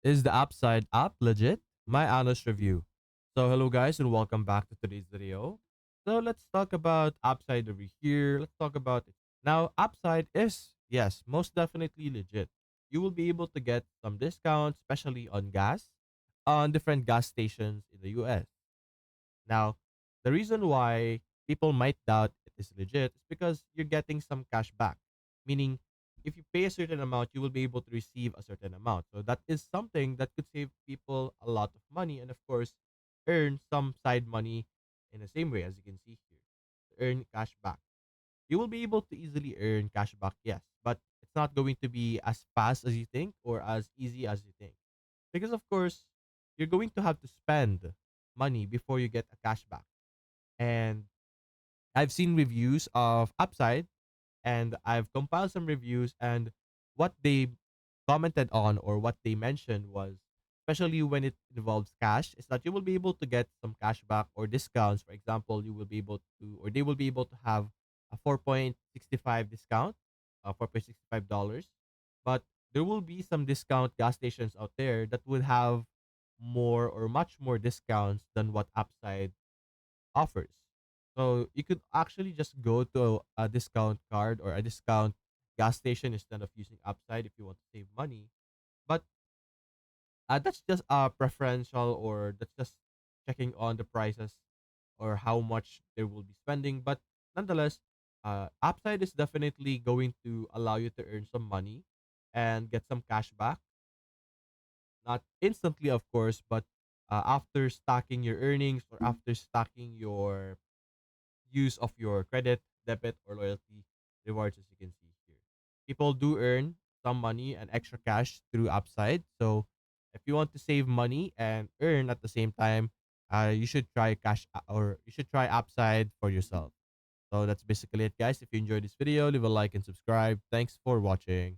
Is the Upside app legit? My honest review. So, hello guys, and welcome back to today's video. So, let's talk about Upside over here. Let's talk about it. Now, Upside is, yes, most definitely legit. You will be able to get some discounts, especially on gas, on different gas stations in the US. Now, the reason why people might doubt it is legit is because you're getting some cash back. Meaning, if you pay a certain amount, you will be able to receive a certain amount. So that is something that could save people a lot of money and of course earn some side money in the same way as you can see here. Earn cash back. You will be able to easily earn cash back, yes, but it's not going to be as fast as you think or as easy as you think. Because of course, you're going to have to spend money before you get a cashback. And I've seen reviews of Upside and I've compiled some reviews and what they commented on or what they mentioned was especially when it involves cash is that you will be able to get some cashback or discounts. For example, you will be able to or they will be able to have a 4.65 discount, $4.65, but there will be some discount gas stations out there that would have more or much more discounts than what Upside offers. So you could actually just go to a discount card or a discount gas station instead of using Upside if you want to save money. But that's just preferential or that's just checking on the prices or how much they will be spending. But nonetheless, Upside is definitely going to allow you to earn some money and get some cash back. Not instantly, of course, but after stacking your earnings or after stacking your use of your credit, debit, or loyalty rewards, as you can see here. People do earn some money and extra cash through Upside. So if you want to save money and earn at the same time, you should try or you should try Upside for yourself. So that's basically it, guys. If you enjoyed this video, leave a like and subscribe. Thanks for watching.